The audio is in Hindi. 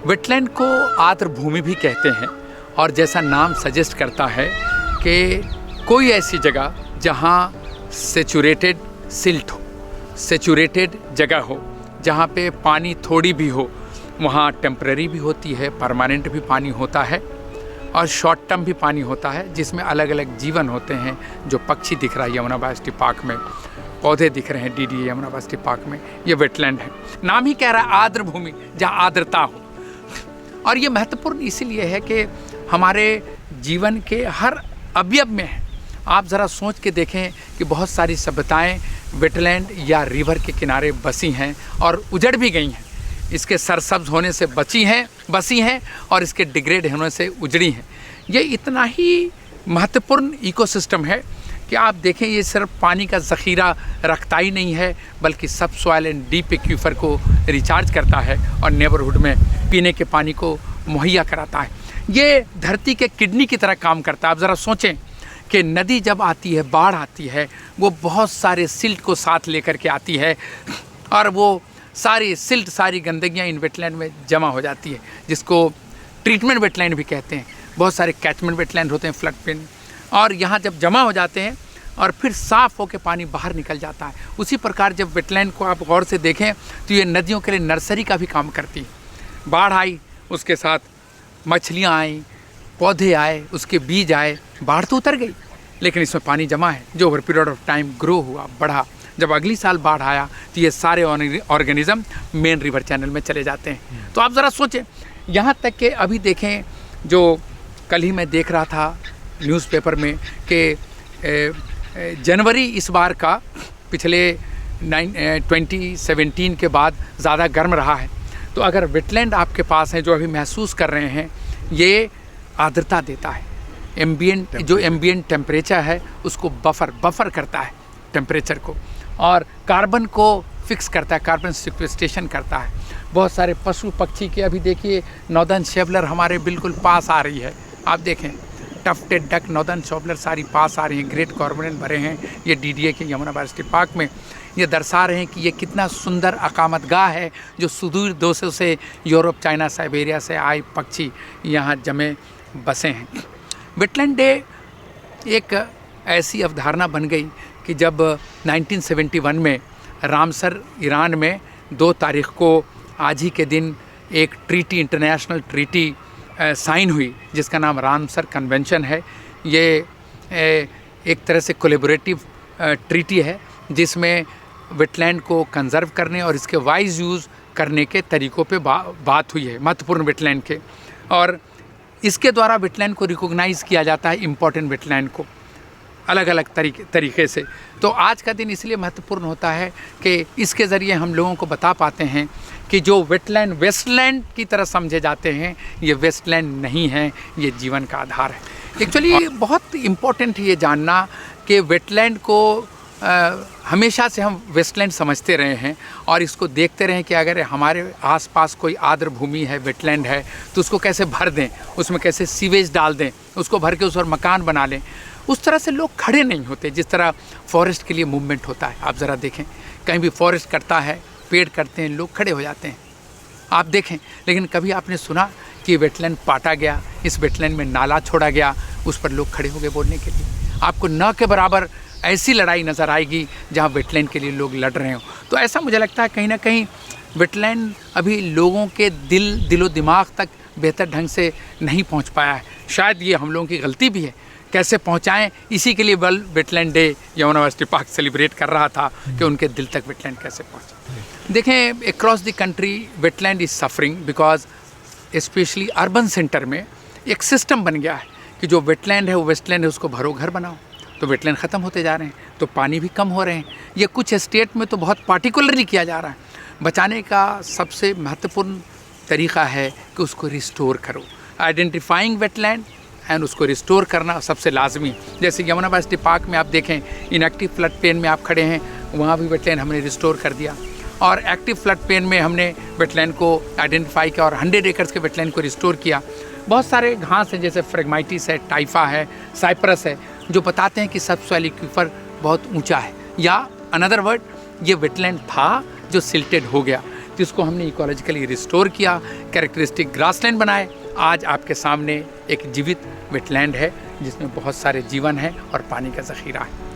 वेटलैंड को आर्द्र भूमि भी कहते हैं और जैसा नाम सजेस्ट करता है कि कोई ऐसी जगह जहाँ सेचुरेटेड सिल्ट हो, सेचुरेटेड जगह हो, जहाँ पे पानी थोड़ी भी हो, वहाँ टेम्पररी भी होती है, परमानेंट भी पानी होता है और शॉर्ट टर्म भी पानी होता है, जिसमें अलग अलग जीवन होते हैं। जो पक्षी दिख रहा है यमुना बायोस्फीयर पार्क में, पौधे दिख रहे हैं डीडीए यमुना बायोस्फीयर पार्क में, ये वेटलैंड है। नाम ही कह रहा है आर्द्र भूमि, जहाँ आर्द्रता हो। और ये महत्वपूर्ण इसीलिए है कि हमारे जीवन के हर अवयव में है। आप ज़रा सोच के देखें कि बहुत सारी सभ्यताएं वेटलैंड या रिवर के किनारे बसी हैं और उजड़ भी गई हैं। इसके सरसब्ज होने से बसी हैं और इसके डिग्रेड होने से उजड़ी हैं। ये इतना ही महत्वपूर्ण इकोसिस्टम है कि आप देखें, ये सिर्फ पानी का ज़ख़ीरा रखता ही नहीं है, बल्कि सब सॉइल एंड डीप एक्वीफर को रिचार्ज करता है और नेबरहुड में पीने के पानी को मुहैया कराता है। ये धरती के किडनी की तरह काम करता है। आप ज़रा सोचें कि नदी जब आती है, बाढ़ आती है, वो बहुत सारे सिल्ट को साथ लेकर के आती है और वो सारी सिल्ट, सारी गंदगियाँ इन वेटलैंड में जमा हो जाती है, जिसको ट्रीटमेंट वेटलैंड भी कहते हैं। बहुत सारे कैचमेंट वेटलैंड होते हैं फ्लड प्लेन, और यहाँ जब जमा हो जाते हैं और फिर साफ़ होकर पानी बाहर निकल जाता है। उसी प्रकार जब वेटलैंड को आप गौर से देखें तो ये नदियों के लिए नर्सरी का भी काम करती है। बाढ़ आई, उसके साथ मछलियाँ आई, पौधे आए, उसके बीज आए। बाढ़ तो उतर गई, लेकिन इसमें पानी जमा है जो over period of time grow हुआ, बढ़ा। जब अगली साल बाढ़ आया तो ये सारे ऑर्गेनिज्म मेन रिवर चैनल में चले जाते हैं। तो आप ज़रा सोचें, यहाँ तक कि अभी देखें, जो कल ही मैं देख रहा था न्यूज़पेपर में कि जनवरी इस बार का पिछले 2017 के बाद ज़्यादा गर्म रहा है। तो अगर वेटलैंड आपके पास है जो अभी महसूस कर रहे हैं, ये आर्द्रता देता है। एम्बिएंट टेम्परेचर है उसको बफर करता है टेम्परेचर को, और कार्बन को फिक्स करता है, कार्बन सिक्वेस्ट्रेशन करता है। बहुत सारे पशु पक्षी के, अभी देखिए नॉर्दर्न शेवलर हमारे बिल्कुल पास आ रही है। आप देखें टफ्टेड डक, नॉर्दर्न शेवलर सारी पास आ रही हैं, ग्रेट कॉर्मोरेंट भरे हैं ये डीडीए के यमुना बायोस्फीयर पार्क में। ये दर्शा रहे हैं कि ये कितना सुंदर अकामतगाह है, जो सुदूर देशों से, यूरोप, चाइना, साइबेरिया से आए पक्षी यहाँ जमे बसे हैं। वेटलैंड डे एक ऐसी अवधारणा बन गई कि जब 1971 में रामसर ईरान में 2 तारीख को, आज ही के दिन, एक ट्रीटी, इंटरनेशनल ट्रीटी साइन हुई जिसका नाम रामसर कन्वेंशन है। ये एक तरह से कोलैबोरेटिव ट्रीटी है जिसमें वेटलैंड को कंजर्व करने और इसके वाइज यूज़ करने के तरीक़ों पे बात हुई है, महत्वपूर्ण वेटलैंड के। और इसके द्वारा वेटलैंड को रिकॉग्नाइज़ किया जाता है, इम्पॉर्टेंट वेटलैंड को, अलग अलग तरीके से। तो आज का दिन इसलिए महत्वपूर्ण होता है कि इसके ज़रिए हम लोगों को बता पाते हैं कि जो वेटलैंड वेस्टलैंड की तरह समझे जाते हैं, ये वेस्टलैंड नहीं है, ये जीवन का आधार है। एक्चुअली बहुत इम्पोर्टेंट है ये जानना कि वेटलैंड को हमेशा से हम वेस्टलैंड समझते रहे हैं और इसको देखते रहे कि अगर हमारे आसपास कोई आर्द्र भूमि है, वेटलैंड है, तो उसको कैसे भर दें, उसमें कैसे सीवेज डाल दें, उसको भर के उस पर मकान बना लें। उस तरह से लोग खड़े नहीं होते जिस तरह फॉरेस्ट के लिए मूवमेंट होता है। आप ज़रा देखें, कहीं भी फॉरेस्ट करता है, पेड़ करते हैं, लोग खड़े हो जाते हैं, आप देखें। लेकिन कभी आपने सुना कि वेटलैंड पाटा गया, इस वेटलैंड में नाला छोड़ा गया, उस पर लोग खड़े हो गए बोलने के लिए? आपको न के बराबर ऐसी लड़ाई नज़र आएगी जहाँ वेटलैंड के लिए लोग लड़ रहे हों। तो ऐसा मुझे लगता है कहीं ना कहीं वेटलैंड अभी लोगों के दिलो दिमाग तक बेहतर ढंग से नहीं पहुँच पाया है। शायद ये हम लोगों की गलती भी है, कैसे पहुँचाएँ, इसी के लिए world wetland day Yamuna biosphere park celebrate कर रहा था कि उनके दिल तक वेटलैंड कैसे पहुँचे। देखें, across the country wetland is suffering because specially urban centre में एक सिस्टम बन गया है कि जो वेटलैंड है वो वेस्टलैंड है, उसको भरो घर बनाओ। तो वेटलैंड ख़त्म होते जा रहे हैं, तो पानी भी कम हो रहे हैं। ये कुछ स्टेट में तो बहुत पार्टिकुलरली किया जा रहा है। बचाने का सबसे महत्वपूर्ण तरीक़ा है कि उसको रिस्टोर करो, आइडेंटिफाइंग वेटलैंड एंड उसको रिस्टोर करना सबसे लाजमी। जैसे यमुना बायोस्फीयर पार्क में आप देखें, इनएक्टिव फ्लड प्लेन में आप खड़े हैं, वहाँ भी वेटलैंड हमने रिस्टोर कर दिया, और एक्टिव फ्लड प्लेन में हमने वेटलैंड को आइडेंटिफाई किया और 100 एकर्स के वेटलैंड को रिस्टोर किया। बहुत सारे घास हैं, जैसे फ्रेगमाइटिस है, टाइफा है, साइप्रस है, जो बताते हैं कि सबसॉइल एक्वीफर बहुत ऊंचा है, या अनदर वर्ड ये वेटलैंड था जो सिल्टेड हो गया। जिसको हमने इकोलॉजिकली रिस्टोर किया, कैरेक्टरिस्टिक ग्रासलैंड बनाए। आज आपके सामने एक जीवित वेटलैंड है जिसमें बहुत सारे जीवन है और पानी का ज़ख़ीरा है।